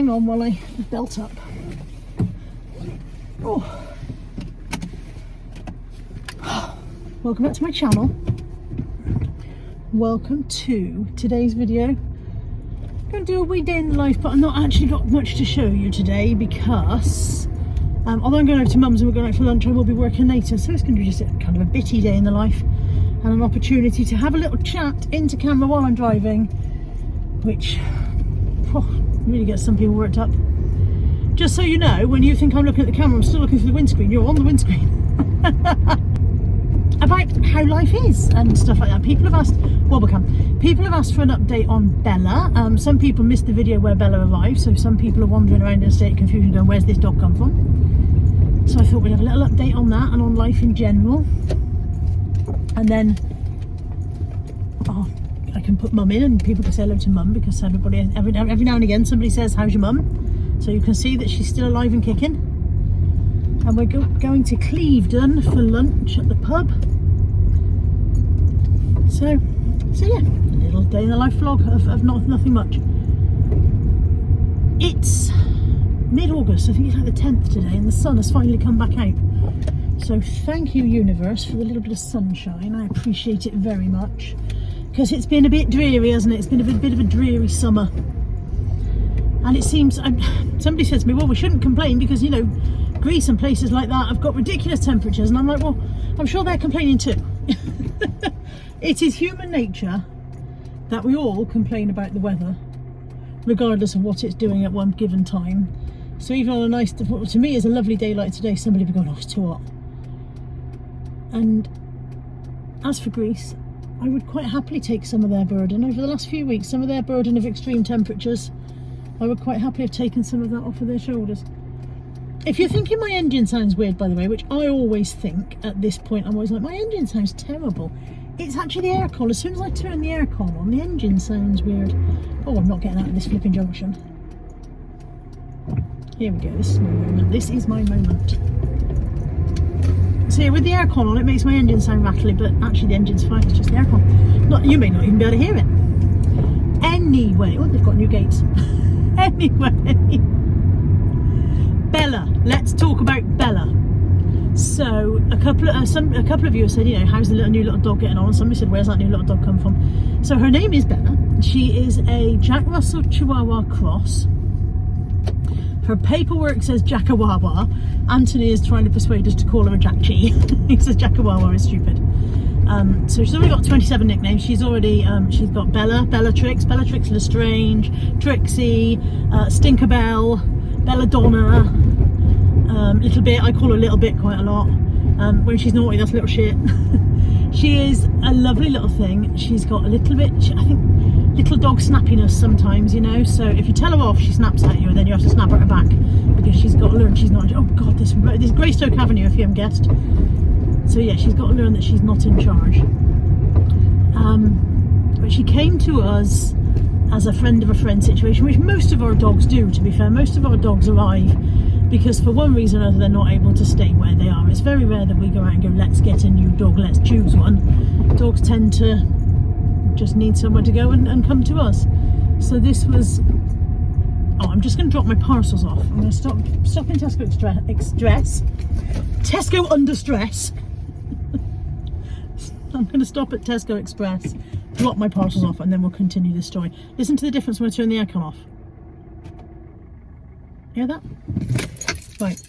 hang on while I belt up. Oh. Welcome back to my channel. Welcome to today's video. I'm going to do a wee day in the life, but I've not actually got much to show you today because although I'm going over to Mum's and we're going out for lunch, I will be working later, so it's going to be just a kind of a bitty day in the life and an opportunity to have a little chat into camera while I'm driving, which really gets some people worked up. Just so you know, when you think I'm looking at the camera, I'm still looking through the windscreen. You're on the windscreen. About how life is and stuff like that. People have asked, people have asked for an update on Bella. Some people missed the video where Bella arrived, so some people are wandering around in a state of confusion going, where's this dog come from? So I thought we'd have a little update on that and on life in general. And then I can put Mum in and people can say hello to Mum, because everybody, every now and again somebody says, how's your mum? So you can see that she's still alive and kicking. And we're going to Clevedon for lunch at the pub. So yeah, a little day in the life vlog of nothing much. It's mid-August, I think it's like the 10th today, and the sun has finally come back out. So thank you, universe, for the little bit of sunshine. I appreciate it very much, because it's been a bit dreary, hasn't it? It's been a bit of a dreary summer. And it seems, somebody said to me, well, we shouldn't complain because, you know, Greece and places like that have got ridiculous temperatures. And I'm like, well, I'm sure they're complaining too. It is human nature that we all complain about the weather, regardless of what it's doing at one given time. So even on a nice, to me is a lovely day like today, somebody will be going, oh, it's too hot. And as for Greece, I would quite happily take some of their burden. Over the last few weeks, some of their burden of extreme temperatures, I would quite happily have taken some of that off of their shoulders. If you're thinking my engine sounds weird, by the way, which I always think at this point, I'm always like, my engine sounds terrible. It's actually the aircon. As soon as I turn the aircon on, the engine sounds weird. Oh, I'm not getting out of this flipping junction. Here we go, this is my moment. This is my moment. So yeah, with the aircon on, it makes my engine sound rattly, but actually the engine's fine, it's just the aircon. You may not even be able to hear it. Anyway, oh, they've got new gates. Anyway, Bella, let's talk about Bella. So a couple of you have said, you know, how's the new little dog getting on? And somebody said, where's that new little dog come from? So her name is Bella. She is a Jack Russell Chihuahua cross. Her paperwork says Jackawawa. Anthony is trying to persuade us to call her a Jack Chi. He says Jackawawa is stupid. So she's already got 27 nicknames. She's already she's got Bella, Bellatrix, Lestrange, Trixie, Stinkerbell, Belladonna. Little bit, I call her Little Bit quite a lot. When she's naughty, that's little shit. She is a lovely little thing. She's got a little bit, I think, little dog snappiness sometimes, you know. So if you tell her off, she snaps at you, and then you have to snap at her back because she's got to learn she's not. Oh God, this Greystoke Avenue, if you haven't guessed. So yeah, she's got to learn that she's not in charge. But she came to us as a friend of a friend situation, which most of our dogs do, to be fair. Most of our dogs arrive because for one reason or another they're not able to stay where they are. It's very rare that we go out and go, let's get a new dog, let's choose one. Dogs tend to just need somewhere to go and come to us. So this was, I'm just going to drop my parcels off. I'm going to stop in Tesco Tesco under stress. I'm going to stop at Tesco Express, drop my parcels off, and then we'll continue the story. Listen to the difference when I turn the aircon off. Hear that? Right,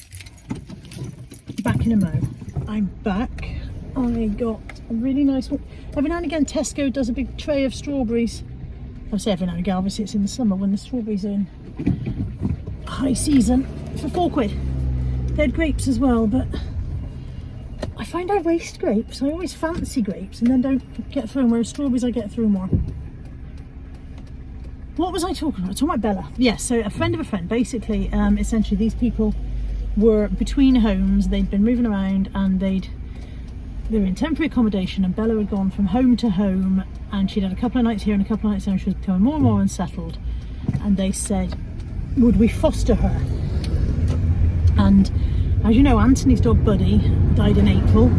back in a mo. I'm back. I got a really nice one. Every now and again Tesco does a big tray of strawberries. I say every now and again, obviously it's in the summer when the strawberries are in high season, for £4. They had grapes as well, but I find I waste grapes. I always fancy grapes and then don't get through them, whereas strawberries I get through more. What was I talking about? I was talking about Bella. Yes, so a friend of a friend. Basically, essentially these people were between homes. They'd been moving around and they were in temporary accommodation, and Bella had gone from home to home, and she'd had a couple of nights here and a couple of nights there, and she was becoming more and more unsettled. And they said, would we foster her? And as you know, Anthony's dog Buddy died in April,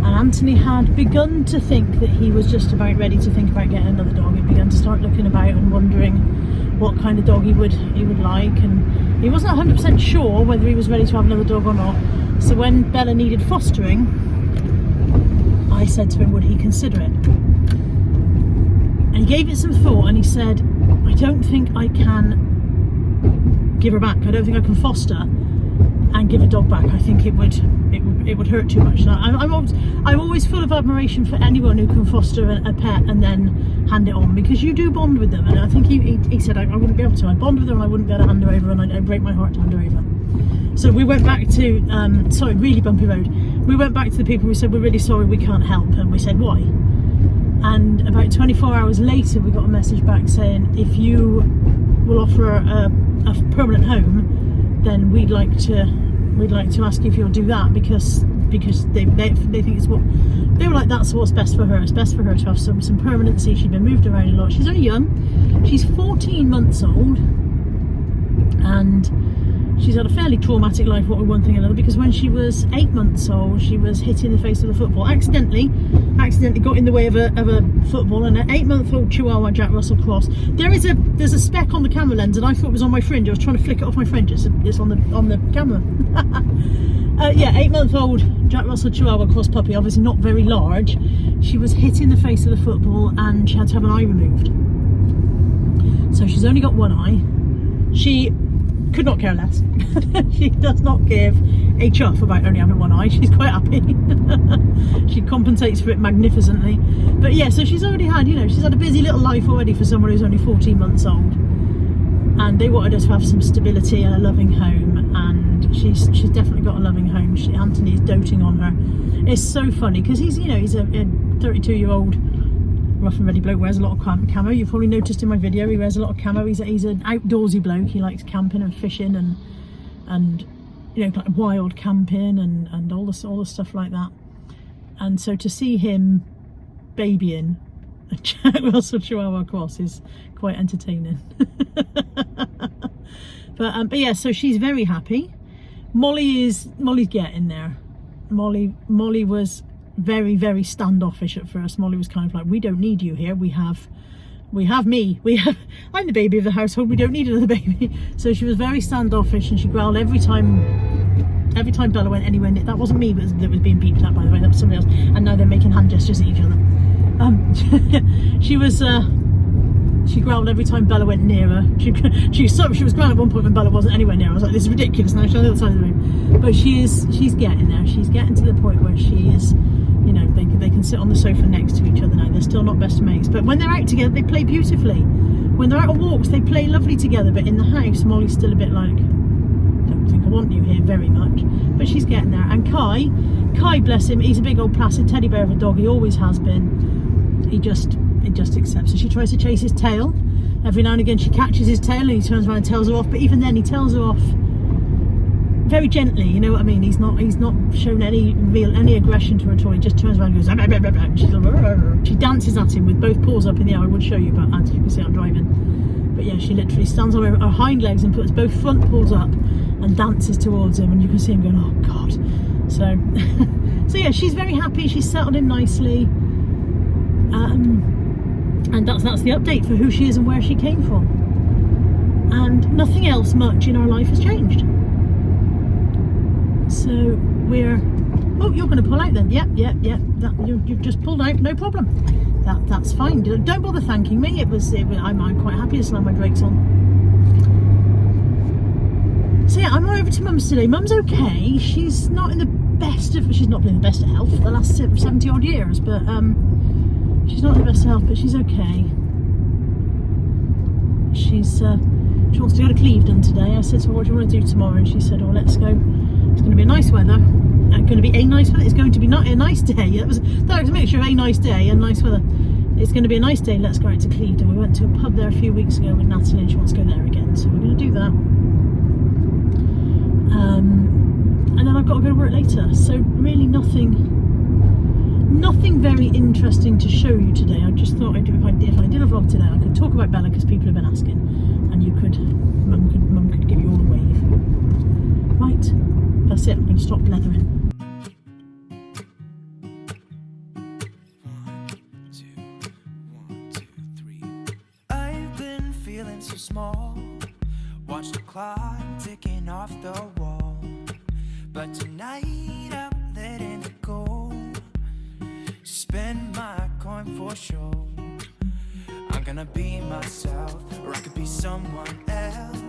and Anthony had begun to think that he was just about ready to think about getting another dog. He'd begun to start looking about and wondering what kind of dog he would like, and he wasn't 100% sure whether he was ready to have another dog or not. So when Bella needed fostering, I said to him, would he consider it? And he gave it some thought, and he said, I don't think I can give her back. I don't think I can foster and give a dog back. I think it would hurt too much. And I'm always full of admiration for anyone who can foster a pet and then hand it on, because you do bond with them. And I think he said I wouldn't be able to. I'd bond with her and I wouldn't be able to hand her over, and I'd break my heart to hand her over. So we went back to sorry, really bumpy road. We went back to the people. We said, we're really sorry, we can't help. And we said, why? And about 24 hours later, we got a message back saying, if you will offer a permanent home, then we'd like to ask you if you'll do that, because they think it's what they were like. That's what's best for her. It's best for her to have some permanency. She's been moved around a lot. She's only young. She's 14 months old, and she's had a fairly traumatic life, what with one thing or another, because when she was 8 months old, she was hit in the face with a football. Accidentally got in the way of a football, and an 8-month-old Chihuahua Jack Russell Cross. There's a speck on the camera lens, and I thought it was on my fringe. I was trying to flick it off my fringe. It's on the camera. Yeah, 8-month-old Jack Russell Chihuahua Cross puppy, obviously not very large. She was hit in the face with a football, and she had to have an eye removed. So she's only got one eye. She could not care less. She does not give a chuff about only having one eye. She's quite happy. She compensates for it magnificently. But yeah, so she's already had, she's had a busy little life already for someone who's only 14 months old. And they wanted her to have some stability and a loving home, and she's definitely got a loving home. Anthony is doting on her. It's so funny because he's a 32-year-old rough and ready bloke, wears a lot of camo. You've probably noticed in my video he wears a lot of camo. He's an outdoorsy bloke. He likes camping and fishing and like wild camping and all the stuff like that. And so to see him babying a Jack Russell Chihuahua Cross is quite entertaining. but yeah, so she's very happy. Molly's getting there. Molly was very, very standoffish at first. Molly was kind of like, we don't need you here. We have me. I'm the baby of the household. We don't need another baby. So she was very standoffish, and she growled every time Bella went anywhere near. That wasn't me that was being beeped at, by the way. That was somebody else. And now they're making hand gestures at each other. She growled every time Bella went near her. She was growling at one point when Bella wasn't anywhere near her. I was like, this is ridiculous. Now she's on the other side of the room. But she's getting there. She's getting to the point where she is, they can sit on the sofa next to each other now. They're still not best mates, but when they're out together, they play beautifully. When they're out on walks, they play lovely together. But in the house, Molly's still a bit like, don't think I want you here very much. But she's getting there. And Kai, bless him, he's a big old placid teddy bear of a dog. He always has been. He just accepts her. She tries to chase his tail. Every now and again she catches his tail and he turns around and tells her off, but even then he tells her off very gently, you know what I mean? He's not shown any aggression to her at all. He just turns around and goes, blah, blah, blah, blah. And she's like, she dances at him with both paws up in the air. I would show you, but as you can see I'm driving. But yeah, she literally stands on her hind legs and puts both front paws up and dances towards him, and you can see him going, oh God. So so yeah, she's very happy. She's settled in nicely. And that's the update for who she is and where she came from. And nothing else much in our life has changed. So we're, oh, you're going to pull out then. Yep. You've just pulled out, no problem. That's fine. Don't bother thanking me. I'm quite happy to slam my brakes on. So yeah, I'm over to Mum's today. Mum's okay. She's not in the best of, she's not been in the best of health for the last 70 odd years, but she's not in the best of health, but she's okay. She wants to go to Clevedon today. I said to her, what do you want to do tomorrow? And she said, oh, let's go. It's going to be nice weather. It's going to be a nice weather. It's going to be a nice day. That was a mixture of a nice day and nice weather. It's going to be a nice day. Let's go out to Clevedon. We went to a pub there a few weeks ago with Natalie, and she wants to go there again. So we're going to do that. And then I've got to go to work later. So really nothing very interesting to show you today. I just thought if I did a vlog today, I could talk about Bella because people have been asking, and Mum could give you all a wave. Right, that's it. I'm going to stop blethering. 1, 2, 1, 2, 3. I've been feeling so small Watch the clock ticking off the wall, but tonight I'm letting it go. Spend my coin for sure. I'm gonna be myself, or I could be someone else.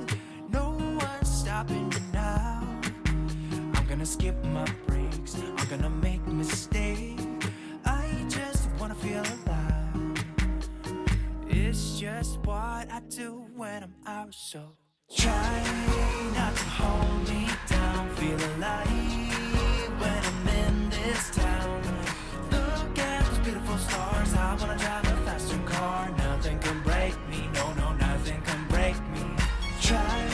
No one's stopping me now. I'm gonna skip my breaks, I'm gonna make mistakes. I just wanna feel alive. It's just what I do when I'm out, so try not to hold me down. Feel alive when I'm in this town. Look at those beautiful stars. I wanna drive a faster car. Nothing can break me, no, no, nothing can break me. Try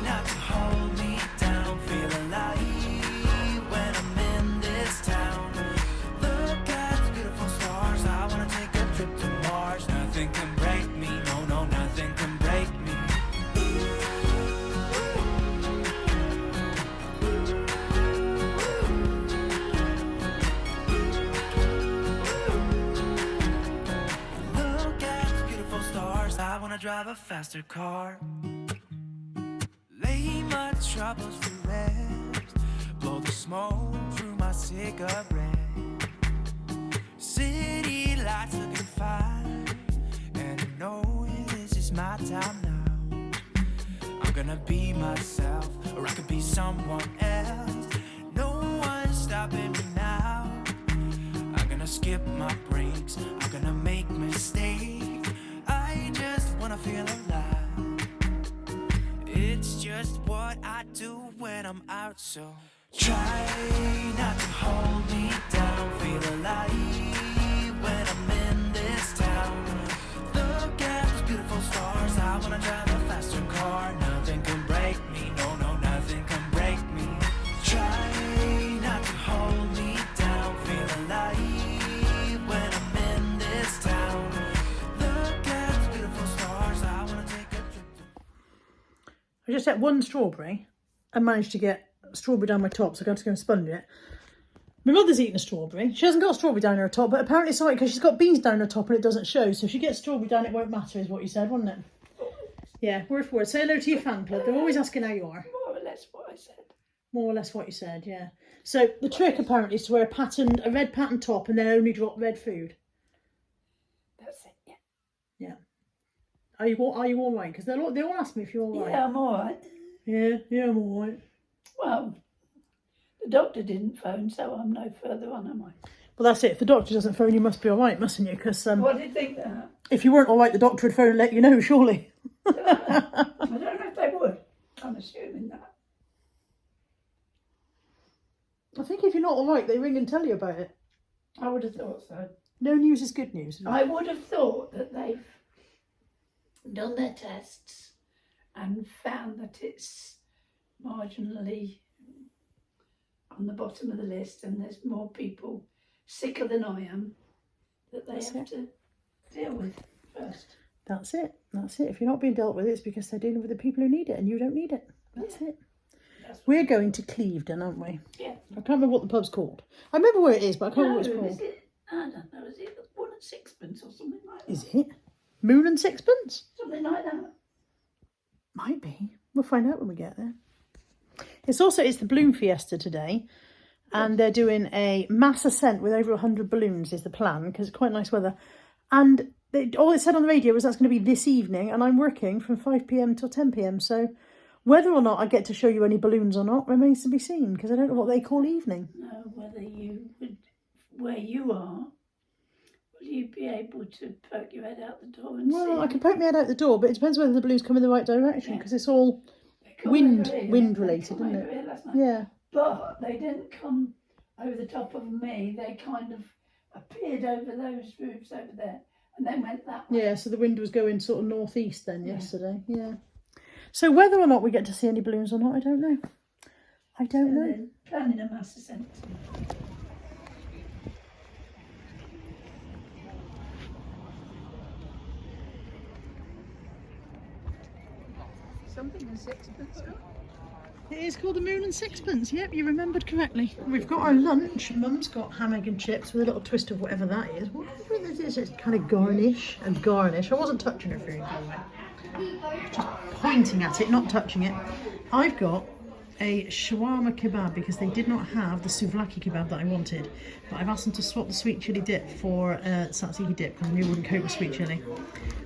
not to hold me down. Feel alive when I'm in this town. Look at those beautiful stars. I wanna take a trip to Mars. Nothing can break me, no, no, nothing can break me. I wanna drive a faster car. Lay my troubles to rest. Blow the smoke through my cigarette. City lights looking fine, and I know this is my time now. I'm gonna be myself, or I could be someone else. No one's stopping me now. I'm gonna skip my breaks, I'm gonna make mistakes. I just wanna feel alive. It's just what I do when I'm out, so try not to hold me down. Feel alive when I'm in this town. Look at those beautiful stars. I wanna drive a faster car. Nothing can break me, no, no, nothing can break me. Try not to hold me down. Feel alive when I'm in this town. I just ate one strawberry and managed to get strawberry down my top, so I got to go and sponge it. My mother's eating a strawberry. She hasn't got strawberry down her top, but apparently it's alright because she's got beans down her top and it doesn't show. So if she gets strawberry down, it won't matter, is what you said, wasn't it? Yeah, word for word. Say hello to your fan club. They're always asking how you are. More or less what I said. More or less what you said, yeah. So the trick apparently is to wear a red patterned top and then only drop red food. That's it, yeah. Yeah. Are you all right? Because they all ask me if you're all right. Yeah, I'm all right. Yeah, I'm all right. Well, the doctor didn't phone, so I'm no further on, am I? Well, that's it. If the doctor doesn't phone, you must be all right, mustn't you? Because What did you think that? if you weren't all right, the doctor would phone and let you know, surely. I don't know if they would. I'm assuming that. I think if you're not all right, they ring and tell you about it. I would have thought so. No news is good news. I would have thought that they've done their tests and found that it's marginally on the bottom of the list and there's more people sicker than I am that they have to deal with first. That's it. If you're not being dealt with, it's because they're dealing with the people who need it and you don't need it. That's it. We're going to Clevedon, aren't we? Yeah. I can't remember what the pub's called. I remember where it is, but I can't remember what it's called. Is it? I don't know. Is it 1 and sixpence or something like that? Is it? Moon and Sixpence? Something like that. Might be. We'll find out when we get there. It's the balloon fiesta today, and they're doing a mass ascent with over 100 balloons is the plan, because it's quite nice weather. And all it said on the radio was that's going to be this evening, and I'm working from 5 p.m. till 10 p.m. So whether or not I get to show you any balloons or not remains to be seen, because I don't know what they call evening. No, whether you would, where you are, will you be able to poke your head out the door and see? Well, I can poke my head out the door, but it depends whether the balloons come in the right direction, because it's all wind related, isn't it? Yeah. But they didn't come over the top of me. They kind of appeared over those roofs over there and then went that way. Yeah, so the wind was going sort of northeast then yesterday. Yeah. So whether or not we get to see any balloons or not, I don't know. Planning a mass ascent. Something in sixpence. It is called the Moon and Sixpence. Yep, you remembered correctly. We've got our lunch. Mum's got ham, egg and chips with a little twist of whatever that is. Whatever it is, it's kind of garnish and garnish. I wasn't touching her food, by the way. just pointing at it, not touching it. I've got a shawarma kebab because they did not have the souvlaki kebab that I wanted. But I've asked them to swap the sweet chilli dip for tzatziki dip because I knew I wouldn't cope with sweet chilli.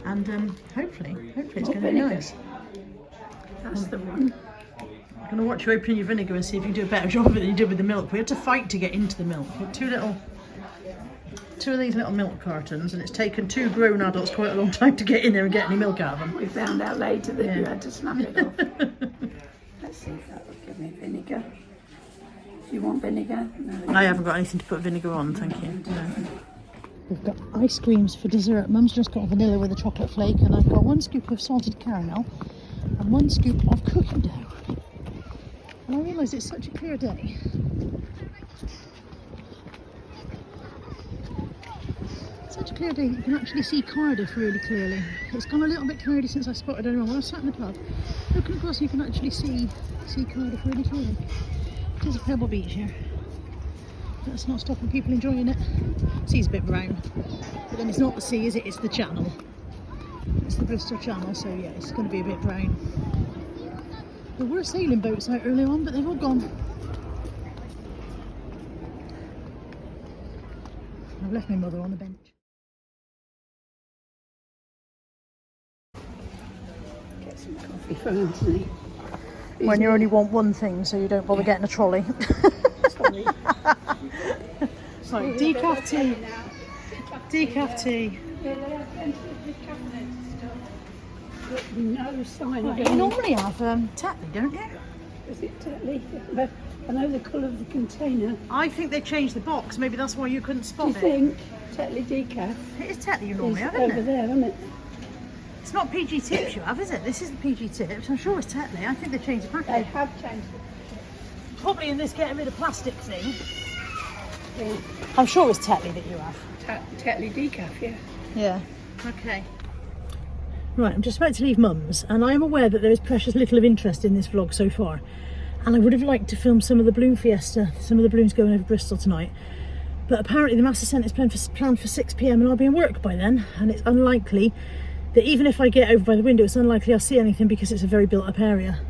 And hopefully it's going to be nice. That's the one. I'm going to watch you open your vinegar and see if you can do a better job of it than you did with the milk. We had to fight to get into the milk. We had two of these little milk cartons, and it's taken 2 grown adults quite a long time to get in there and get any milk out of them. We found out later that you had to snap it off. Let's see if that will give me vinegar. Do you want vinegar? No. I haven't got anything to put vinegar on, thank you. No. We've got ice creams for dessert. Mum's just got vanilla with a chocolate flake, and I've got 1 scoop of salted caramel and 1 scoop of cookie dough. And I realise it's such a clear day. Such a clear day that you can actually see Cardiff really clearly. It's gone a little bit cloudy since I spotted anyone. When I sat in the pub, looking across, you can actually see Cardiff really clearly. It is a pebble beach here. That's not stopping people enjoying it. The sea's a bit brown, but then it's not the sea, is it? It's the channel. It's the Bristol Channel, so yeah, it's going to be a bit brown. There were sailing boats out earlier on, but they've all gone. I've left my mother on the bench. Get some coffee for Anthony. When you only want one thing, so you don't bother getting a trolley. Sorry. Sorry, decaf tea. Decaf tea. Yeah, they have plenty of decaf and stuff. But no sign of You any. normally have Tetley, don't you? Is it Tetley? But I know the colour of the container. I think they changed the box. Maybe that's why you couldn't Do spot you it. think Tetley decaf It is Tetley you is normally have, over isn't it? there, isn't it? It's not PG Tips you have, is it? This is the PG Tips. I'm sure it's Tetley. I think they changed the They package. have changed it. Probably in this getting rid of plastic thing. Yeah. I'm sure it's Tetley that you have. Tetley decaf, yeah. Yeah. Okay. Right, I'm just about to leave Mum's, and I am aware that there is precious little of interest in this vlog so far. And I would have liked to film some of the balloon fiesta, some of the balloons going over Bristol tonight. But apparently the mass ascent is planned for 6 PM and I'll be in work by then. And it's unlikely that even if I get over by the window, it's unlikely I'll see anything because it's a very built up area.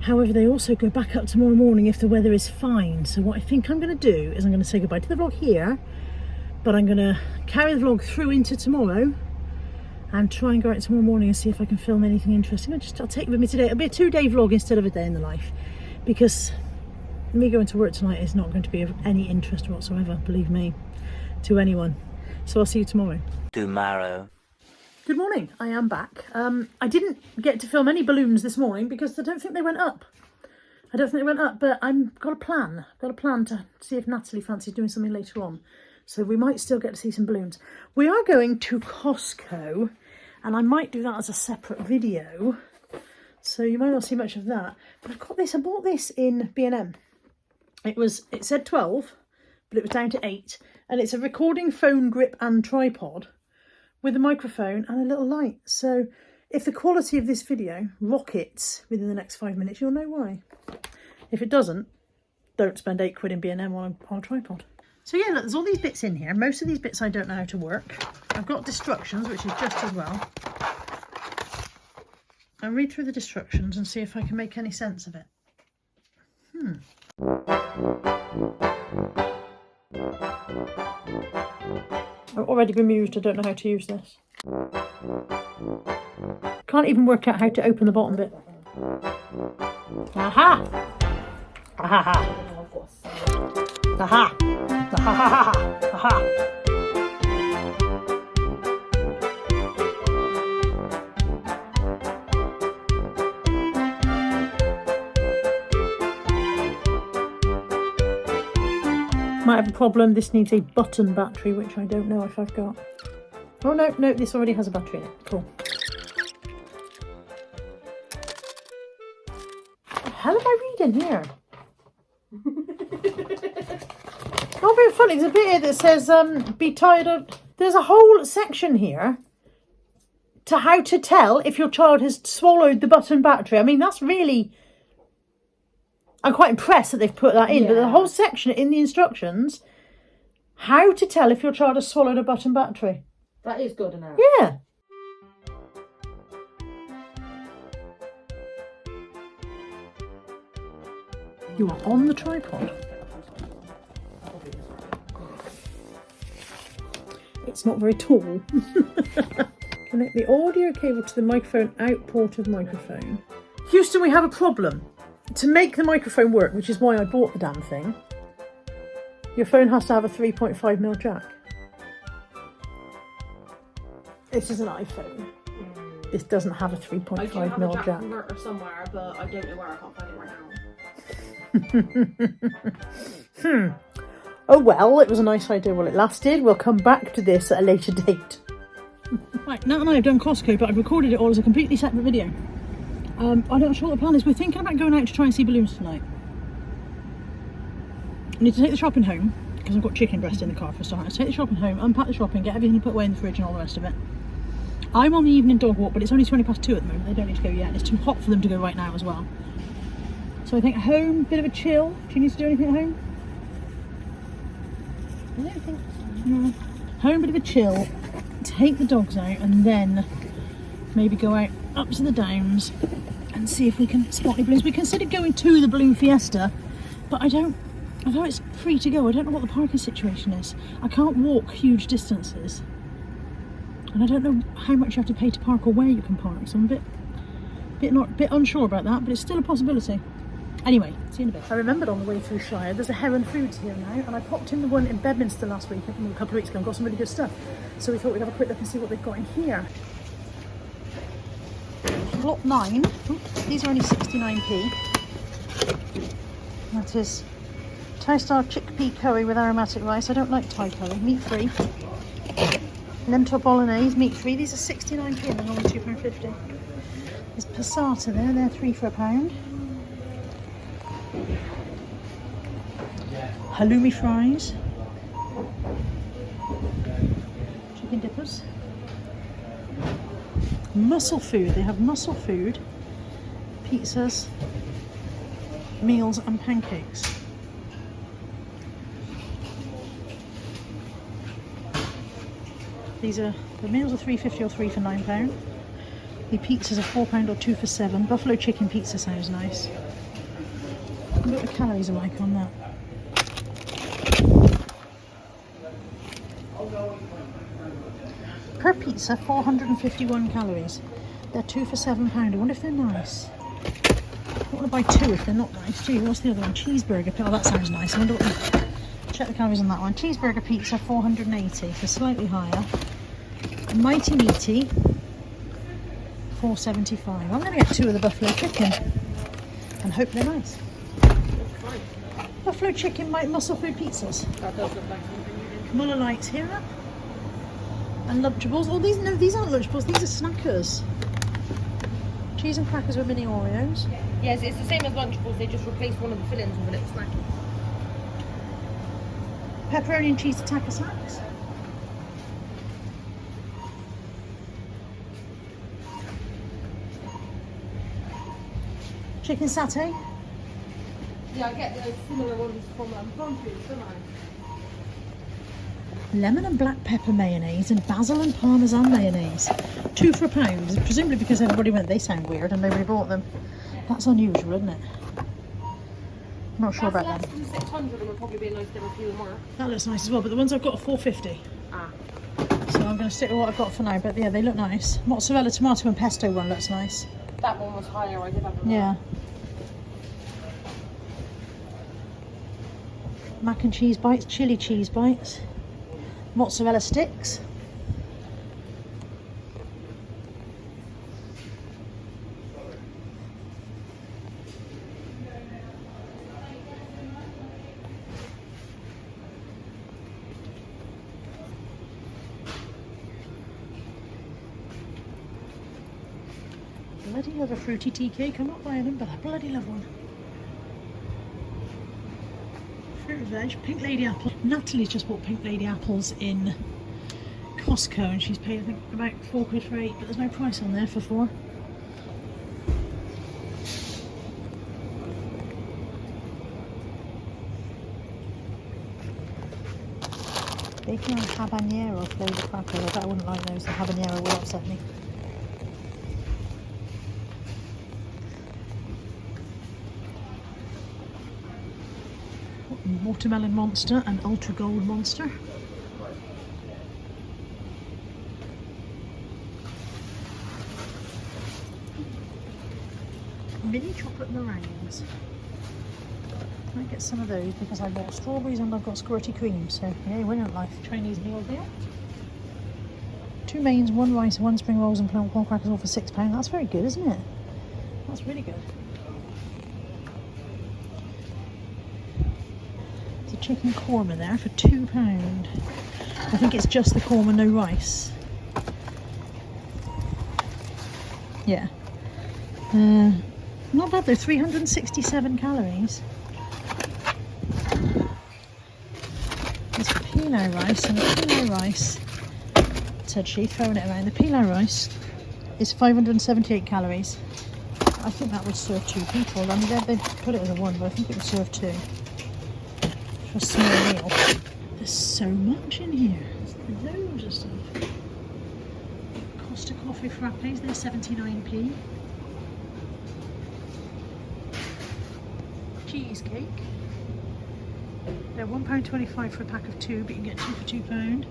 However, they also go back up tomorrow morning if the weather is fine. So what I think I'm going to do is I'm going to say goodbye to the vlog here, but I'm going to carry the vlog through into tomorrow and try and go out tomorrow morning and see if I can film anything interesting. I'll take it with me today. It'll be a 2-day vlog instead of a day in the life, because me going to work tonight is not going to be of any interest whatsoever, believe me, to anyone. So I'll see you tomorrow. Tomorrow. Good morning, I am back. I didn't get to film any balloons this morning because I don't think they went up. But I've got a plan. To see if Natalie fancies doing something later on. So we might still get to see some balloons. We are going to Costco, and I might do that as a separate video. So you might not see much of that. But I've got this, I bought this in B&M. It said 12, but it was down to 8. And it's a recording phone grip and tripod with a microphone and a little light. So if the quality of this video rockets within the next 5 minutes, you'll know why. If it doesn't, don't spend £8 in B&M on a tripod. So yeah, look, there's all these bits in here. Most of these bits I don't know how to work. I've got instructions, which is just as well. I'll read through the instructions and see if I can make any sense of it. I've already bemused, I don't know how to use this. Can't even work out how to open the bottom bit. Aha! Aha! Aha! Aha! Aha! Might have a problem. This needs a button battery, which I don't know if I've got. Oh no, this already has a battery in it. Cool. What the hell am I reading here? Not very funny. There's a bit here that says be tired of. There's a whole section here to how to tell if your child has swallowed the button battery. I mean, that's really. I'm quite impressed that they've put that in, but the whole section in the instructions, how to tell if your child has swallowed a button battery. That is good enough. Yeah. You are on the tripod. It's not very tall. Connect the audio cable to the microphone out port of microphone. Houston, we have a problem. To make the microphone work, which is why I bought the damn thing, your phone has to have a 3.5mm jack. This is an iPhone. This doesn't have a 3.5mm jack. Converter somewhere, but I don't know where. I can't find it right now. Oh well, it was a nice idea while it lasted. We'll come back to this at a later date. Right, Nat and I have done Costco, but I've recorded it all as a completely separate video. I'm not sure what the plan is. We're thinking about going out to try and see balloons tonight. I need to take the shopping home, because I've got chicken breast in the car for a start. Let's take the shopping home, unpack the shopping, get everything put away in the fridge and all the rest of it. I'm on the evening dog walk, but it's only 2:20 at the moment. They don't need to go yet. It's too hot for them to go right now as well. So I think home, bit of a chill. Do you need to do anything at home? I don't think so. No. Home, bit of a chill. Take the dogs out and then maybe go out up to the Downs and see if we can spot any balloons. We considered going to the balloon Fiesta, but although it's free to go, I don't know what the parking situation is. I can't walk huge distances. And I don't know how much you have to pay to park or where you can park, so I'm a bit unsure about that, but it's still a possibility. Anyway, see you in a bit. I remembered on the way through Shire, there's a Heron Foods here now, and I popped in the one in Bedminster last week, a couple of weeks ago, and got some really good stuff. So we thought we'd have a quick look and see what they've got in here. Block 9, these are only 69p. That is Thai-style chickpea curry with aromatic rice. I don't like Thai curry, meat-free. Lentil bolognese, meat-free. These are 69p and they're only £2.50. There's passata there, they're 3 for £1. Halloumi fries. Chicken dippers. Mussel food, they have mussel food, pizzas, meals and pancakes. These are, the meals are £3.50 or 3 for £9. The pizzas are £4 or 2 for £7. Buffalo chicken pizza sounds nice. I wonder what the calories are like on that. Per pizza, 451 calories. They're 2 for £7. I wonder if they're nice. I want to buy 2 if they're not nice. Gee, what's the other one? Cheeseburger. Oh, that sounds nice. I wonder what check the calories on that one. Cheeseburger pizza, 480, so slightly higher. Mighty Meaty, 475. I'm going to get 2 of the buffalo chicken and hope they're nice. Buffalo chicken, muscle food pizzas. That does look like something you did. Muller Lights here. And Lunchables. Oh, these aren't Lunchables, these are Snackers. Cheese and crackers with mini Oreos. Yes, it's the same as Lunchables, they just replaced one of the fillings with a little snack. Pepperoni and cheese attacker snacks. Chicken satay. Yeah, I get those similar ones from Pantry, don't I? Lemon and black pepper mayonnaise and basil and parmesan mayonnaise. 2 for £1, presumably because everybody went, they sound weird and nobody bought them. That's unusual, isn't it? I'm not sure about less that. than 600 and would probably be a nice little few more. That looks nice as well, but the ones I've got are 450. Ah. So I'm going to stick with what I've got for now, but yeah, they look nice. Mozzarella, tomato and pesto one looks nice. That one was higher, I did have a Yeah. Mac and cheese bites, chili cheese bites, mozzarella sticks. Bloody love a fruity tea cake. I'm not buying them, but I bloody love one. Fruit and veg, pink lady apple. Natalie's just bought pink lady apples in Costco and she's paid, I think, about £4 for 8, but there's no price on there for 4. Bacon and habanero flavoured crackers. I bet I wouldn't like those. The habanero will upset me. Watermelon Monster and Ultra Gold Monster. Mini chocolate meringues. I might get some of those because I've got strawberries and I've got squirty cream. So yeah, win at life. Chinese meal deal. 2 mains, 1 rice, 1 spring rolls and corn crackers all for £6. That's very good, isn't it? That's really good. There's a chicken korma there for £2. I think it's just the korma, no rice. Yeah. Not bad though, 367 calories. There's pilau rice, and the pilau rice, said she, throwing it around. The pilau rice is 578 calories. I think that would serve 2 people. I mean, they put it as a 1, but I think it would serve 2 for a small meal. There's so much in here. There's loads of stuff. Costa coffee frappes, they're 79p. Cheesecake. They're £1.25 for a pack of 2, but you can get 2 for £2.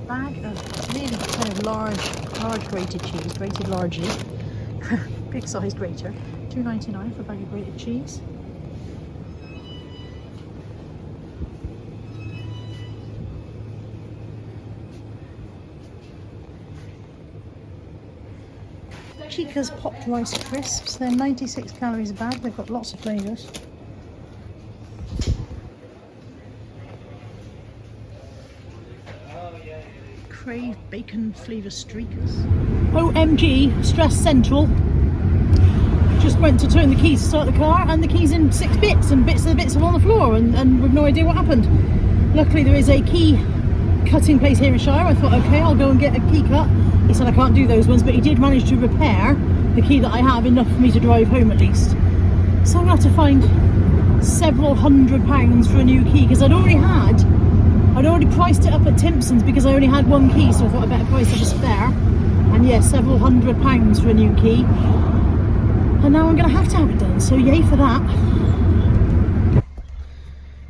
Bag of really kind of large grated cheese, grated largely. Big sized grater. £2.99 for a bag of grated cheese. Chica's popped rice crisps. They're 96 calories a bag. They've got lots of flavours. Crave bacon flavour streakers. OMG, stress central. Just went to turn the keys to start the car and the key's in 6 bits and bits are on the floor and we've no idea what happened. Luckily there is a key cutting place here in Shire. I thought, okay, I'll go and get a key cut. He said I can't do those ones, but he did manage to repair the key that I have, enough for me to drive home at least. So I'm going to have to find several £100 for a new key because I'd already priced it up at Timpson's because I only had 1 key, so I thought I'd better price it a spare. And yeah, several £100 for a new key. And now I'm going to have it done, so yay for that.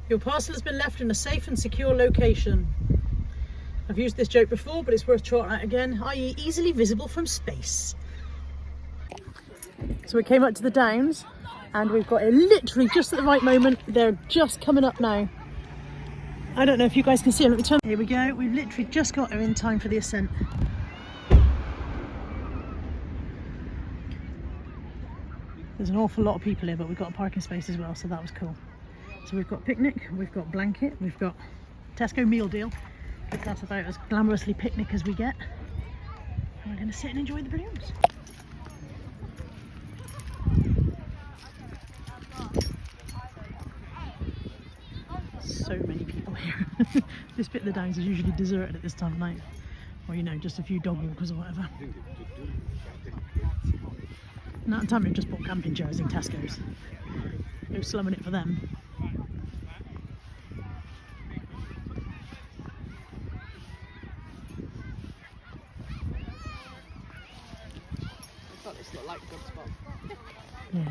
Your parcel has been left in a safe and secure location. I've used this joke before, but it's worth trotting out again, i.e. easily visible from space. So we came up to the Downs and we've got it literally just at the right moment. They're just coming up now. I don't know if you guys can see them. Let me turn. Here we go. We've literally just got her in time for the ascent. There's an awful lot of people here, but we've got a parking space as well, so that was cool. So we've got picnic, we've got blanket, we've got Tesco meal deal. That's about as glamorously picnic as we get. And we're going to sit and enjoy the balloons. So many people here. This bit of the Downs is usually deserted at this time of night. Or, you know, just a few dog walkers or whatever. And at the time we've just bought camping chairs in Tesco's. Go slumming it for them. This look like a good spot. Yeah.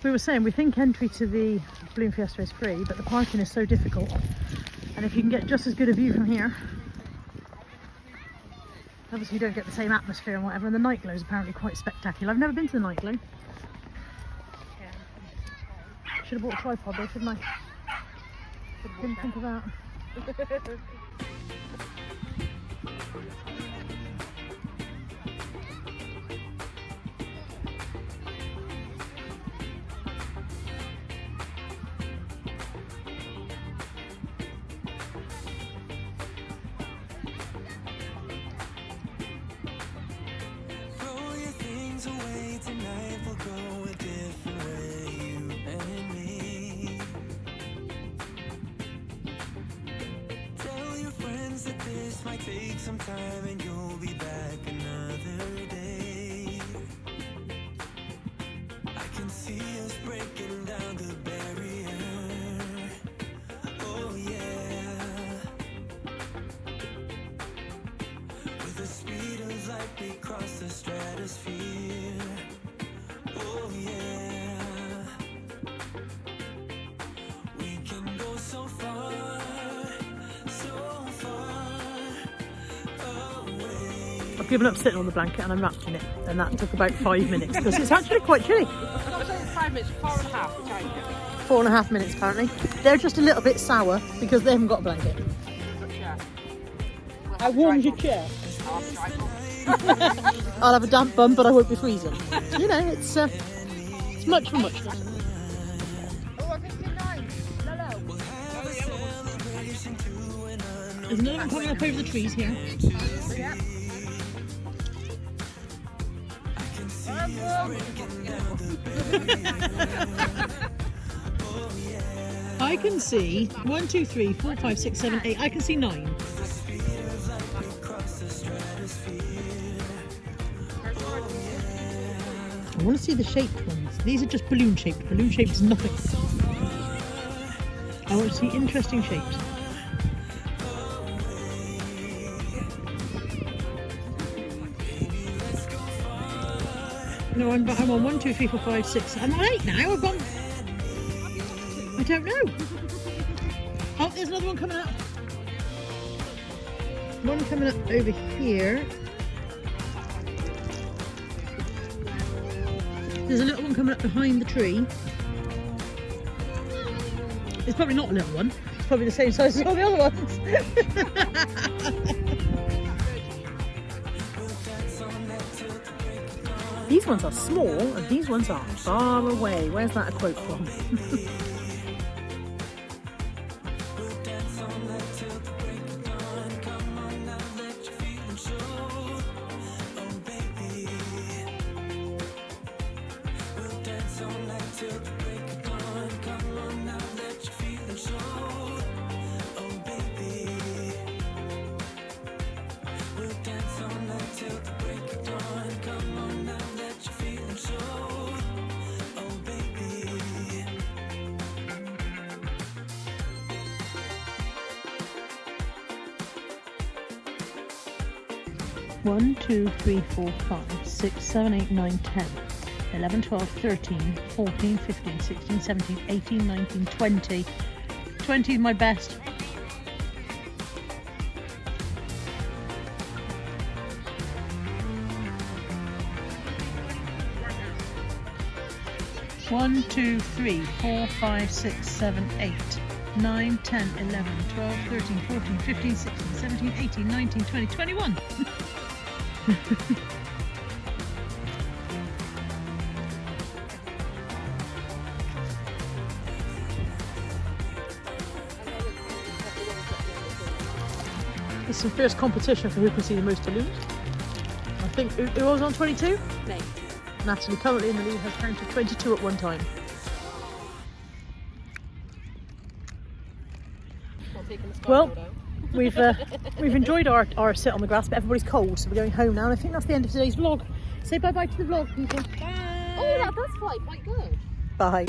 We were saying we think entry to the Balloon Fiesta is free, but the parking is so difficult. And if you can get just as good a view from here, obviously you don't get the same atmosphere and whatever. And the night glow is apparently quite spectacular. I've never been to the night glow. Should have bought a tripod though, shouldn't I? Didn't think of that. Away tonight, we'll go a different way, you and me. Tell your friends that this might take some time and you'll be back another day. I can see us breaking down the barrier. Oh yeah. given up sitting on the blanket and I'm wrapped in it, and that took about 5 minutes because it's actually quite chilly. Not saying it's 5 minutes, 4.5. Okay. 4.5 minutes apparently. They're just a little bit sour because they haven't got a blanket. I warmed your chair. I'll have a damp bum, but I won't be freezing. You know, it's much for much. There's another one coming up over the trees here. I can see 1, 2, 3, 4, 5, 6, 7, 8. I can see 9. I want to see the shaped ones. These are just balloon shaped. Balloon shaped is nothing. I want to see interesting shapes. No, I'm on 1, 2, 3, 4, 5, 6. I'm on 8 now. I've gone. I don't know. Oh, there's another one coming up. One coming up over here. There's a little one coming up behind the tree. It's probably not a little one. It's probably the same size as all the other ones. These ones are small and these ones are far away. Where's that a quote from? One, 2, 3, 4, 5, 6, 7, 8, 9, 10, 11, 12, 13, 14, 15, 16, 17, 18, 19, 20. 20 is my best. One, 2, 3, 4, 5, 6, 7, 8, 9, 10, 11, 12, 13, 14, 15, 16, 17, 18, 19, 20, 21. It's some fierce competition for who can see the most balloons. I think who was on 22? No. Natalie, currently in the lead, has counted 22 at one time. Well, we've enjoyed our sit on the grass, but everybody's cold, so we're going home now. And I think that's the end of today's vlog. Say bye bye to the vlog, people. Bye. Oh, that does fly quite good. Bye.